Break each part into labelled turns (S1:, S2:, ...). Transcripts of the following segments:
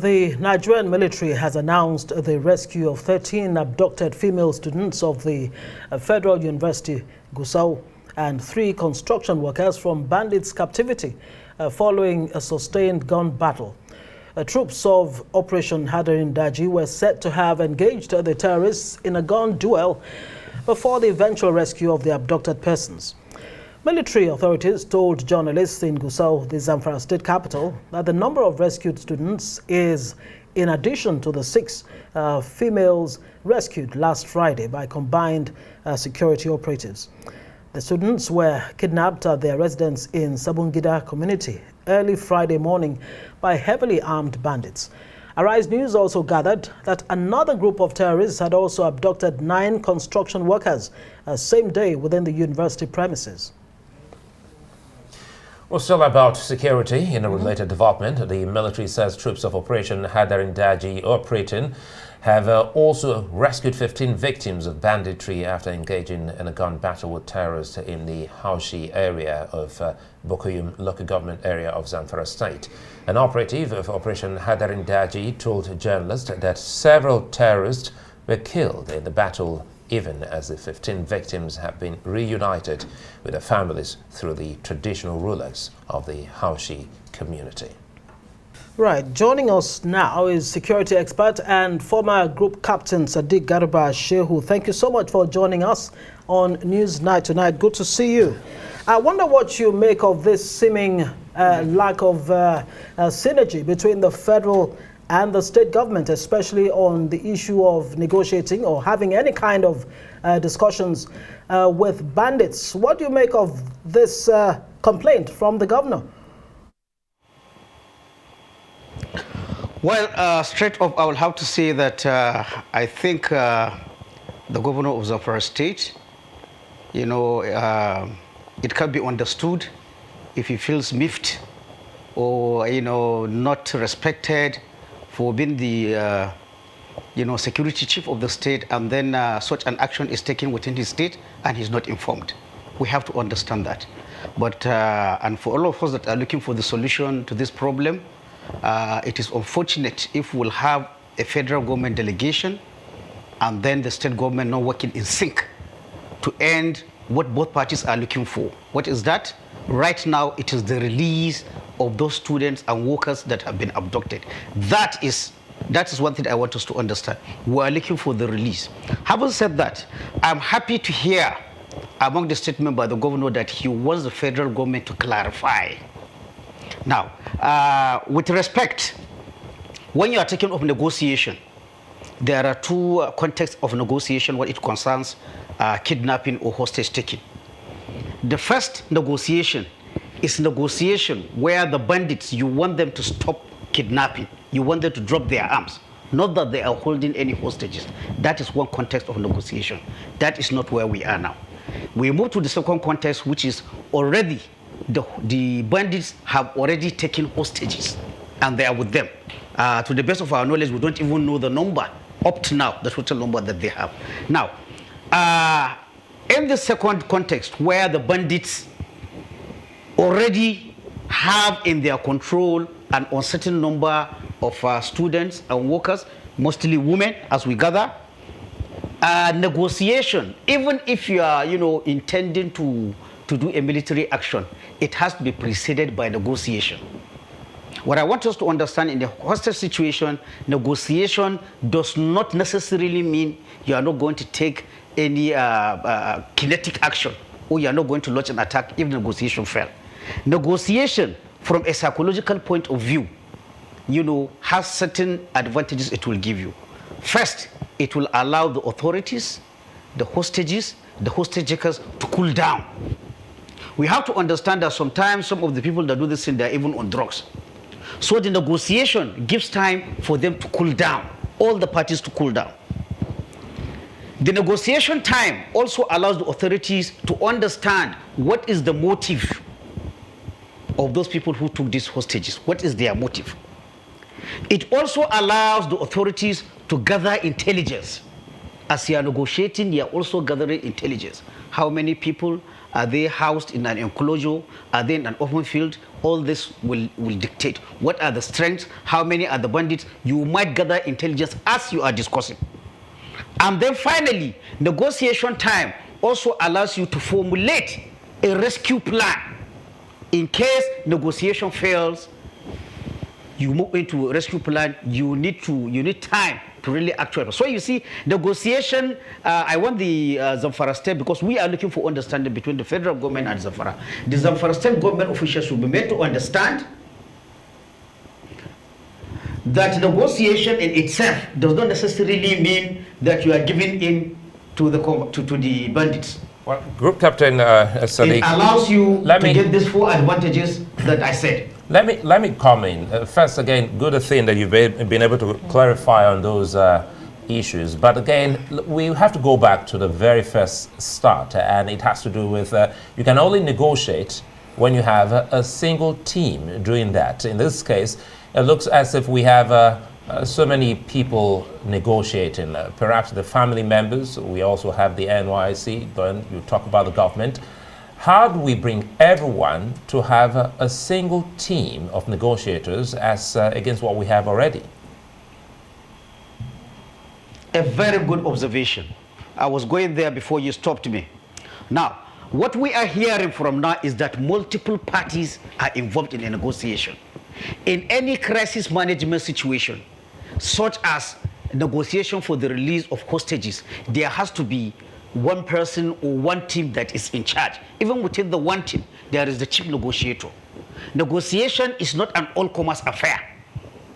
S1: The Nigerian military has announced the rescue of 13 abducted female students of the Federal University, Gusau, and 3 construction workers from bandits' captivity following a sustained gun battle. Troops of Operation Hadarin Daji were said to have engaged the terrorists in a gun duel before the eventual rescue of the abducted persons. Military authorities told journalists in Gusau, the Zamfara state capital, that the number of rescued students is in addition to the 6 females rescued last Friday by combined security operatives. The students were kidnapped at their residence in Sabungida community early Friday morning by heavily armed bandits. Arise News also gathered that another group of terrorists had also abducted 9 construction workers same day within the university premises.
S2: Well, still about security, in a related development, the military says troops of Operation Hadarin Daji operating have also rescued 15 victims of banditry after engaging in a gun battle with terrorists in the Haushi area of Bokuyum local government area of Zamfara state. An operative of Operation Hadarin Daji told journalists that several terrorists were killed in the battle, even as the 15 victims have been reunited with their families through the traditional rulers of the Haushi community.
S1: Right, joining us now is security expert and former group captain Sadiq Shehu. Thank you so much for joining us on News Night tonight. Good to see you. I wonder what you make of this seeming lack of synergy between the federal and the state government, especially on the issue of negotiating or having any kind of discussions with bandits. What do you make of this complaint from the governor?
S3: Well, straight off, I will have to say that I think the governor of Zamfara state, it can be understood if he feels miffed or, not respected for being the, security chief of the state, and then such an action is taken within his state and he's not informed. We have to understand that. But, and for all of us that are looking for the solution to this problem, it is unfortunate if we'll have a federal government delegation and then the state government not working in sync to end what both parties are looking for. What is that? Right now, it is the release of those students and workers that have been abducted. That is one thing I want us to understand. We are looking for the release. Having said that, I'm happy to hear among the statement by the governor that he wants the federal government to clarify. Now, with respect, when you are taking of negotiation, there are 2 contexts of negotiation when it concerns kidnapping or hostage taking. The first negotiation is negotiation where the bandits, you want them to stop kidnapping. You want them to drop their arms. Not that they are holding any hostages. That is one context of negotiation. That is not where we are now. We move to the second context, which is already the bandits have already taken hostages and they are with them. To the best of our knowledge, we don't even know the number up to now, the total number that they have. Now, in the second context, where the bandits already have in their control an uncertain number of students and workers, mostly women, as we gather, negotiation, even if you are, intending to do a military action, it has to be preceded by negotiation. What I want us to understand in the hostage situation, negotiation does not necessarily mean you are not going to take any kinetic action or you are not going to launch an attack if negotiation fails. Negotiation, from a psychological point of view, has certain advantages it will give you. First, it will allow the authorities, the hostages, the hostage takers to cool down. We have to understand that sometimes some of the people that do this thing, they're even on drugs. So the negotiation gives time for them to cool down, all the parties to cool down. The negotiation time also allows the authorities to understand what is the motive of those people who took these hostages. What is their motive? It also allows the authorities to gather intelligence. As you are negotiating, you are also gathering intelligence. how many people, are they housed in an enclosure, are they in an open field? All this will dictate what are the strengths, how many are the bandits. You might gather intelligence as you are discussing. And then finally, negotiation time also allows you to formulate a rescue plan. In case negotiation fails, you move into a rescue plan. You need time to really actualize. So you see, negotiation. I want the Zamfara state, because we are looking for understanding between the federal government and Zamfara. The Zamfara state government officials should be made to understand that negotiation in itself does not necessarily mean that you are giving in to the bandits.
S2: Well, Group Captain Sadiq,
S3: it allows you to get these 4 advantages that I said.
S2: Let me comment. First, again, good thing that you've been able to clarify on those issues. But again, we have to go back to the very first start, and it has to do with you can only negotiate when you have a single team doing that. In this case, it looks as if we have so many people negotiating, perhaps the family members. We also have the NYC, then you talk about the government. How do we bring everyone to have a single team of negotiators as against what we have already?
S3: A very good observation. I was going there before you stopped me. Now, what we are hearing from now is that multiple parties are involved in a negotiation. In any crisis management situation, such as negotiation for the release of hostages, there has to be one person or one team that is in charge. Even within the one team, there is the chief negotiator. Negotiation is not an all-comers affair.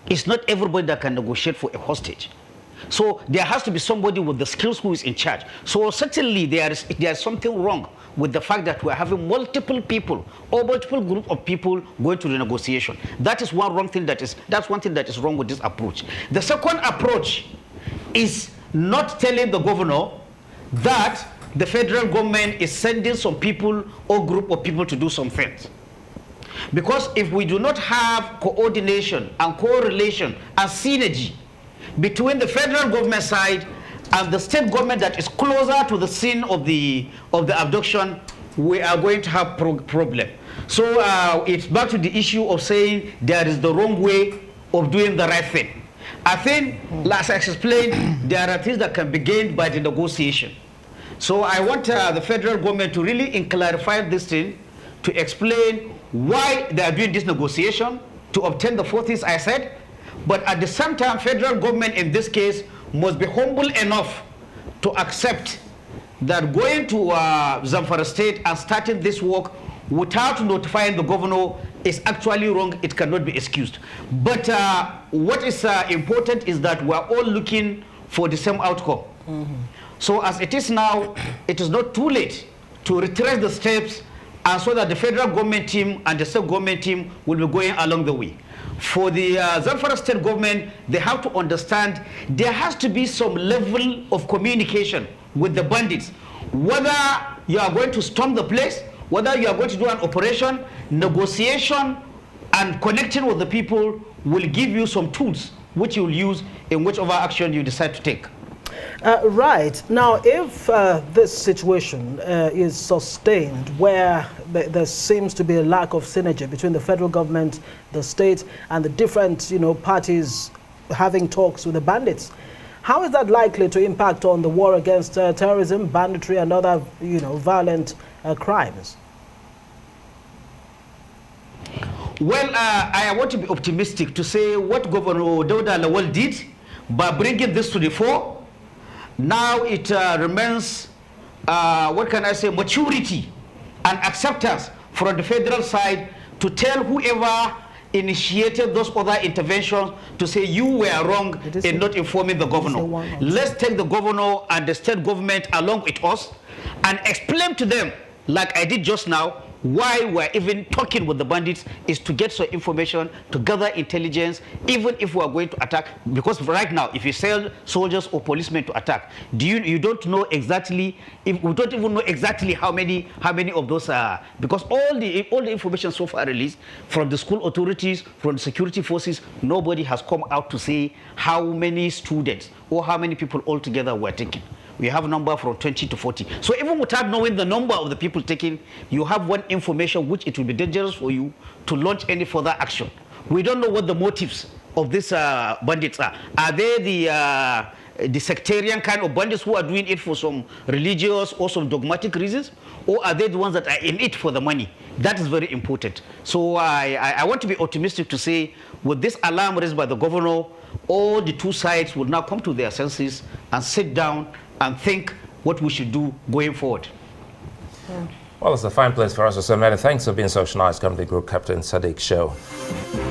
S3: It's not everybody that can negotiate for a hostage. So there has to be somebody with the skills who is in charge. So certainly there is something wrong with the fact that we are having multiple people or multiple group of people going to the negotiation. That is one thing that is wrong with this approach. The second approach is not telling the governor that the federal government is sending some people or group of people to do some things. Because if we do not have coordination and correlation and synergy between the federal government side and the state government that is closer to the scene of the abduction, we are going to have problem. So it's back to the issue of saying there is the wrong way of doing the right thing. I think, as I explained, there are things that can be gained by the negotiation. So I want the federal government to really clarify this thing, to explain why they are doing this negotiation, to obtain the 4 things I said. But at the same time, federal government in this case must be humble enough to accept that going to Zamfara state and starting this work without notifying the governor is actually wrong. It cannot be excused. But what is important is that we are all looking for the same outcome. Mm-hmm. So as it is now, it is not too late to retrace the steps, and so that the federal government team and the state government team will be going along the way. For the Zamfara state government, they have to understand there has to be some level of communication with the bandits. Whether you are going to storm the place, whether you are going to do an operation, negotiation and connecting with the people will give you some tools which you will use in whichever action you decide to take.
S1: Right. Now, if this situation is sustained where there seems to be a lack of synergy between the federal government, the state, and the different, parties having talks with the bandits, how is that likely to impact on the war against terrorism, banditry, and other, violent crimes?
S3: Well, I want to be optimistic to say what Governor Dauda Lawal did by bringing this to the fore. Now it remains, maturity and acceptance from the federal side to tell whoever initiated those other interventions to say you were wrong in not informing the governor. Let's take the governor and the state government along with us and explain to them, like I did just now, why we're even talking with the bandits is to get some information, to gather intelligence, even if we are going to attack. Because right now, if you send soldiers or policemen to attack, you don't know exactly, we don't even know exactly how many of those are. Because all the information so far released from the school authorities, from the security forces, nobody has come out to say how many students or how many people altogether were taken. we have number from 20 to 40. So even without knowing the number of the people taken, you have one information which it will be dangerous for you to launch any further action. We don't know what the motives of these bandits are. Are they the sectarian kind of bandits who are doing it for some religious or some dogmatic reasons? Or are they the ones that are in it for the money? That is very important. So I want to be optimistic to say, with this alarm raised by the governor, all the two sides will now come to their senses and sit down and think what we should do going forward.
S2: Well, it's a fine place for us to say many thanks for being such nice company, Group Captain Sadiq Shehu.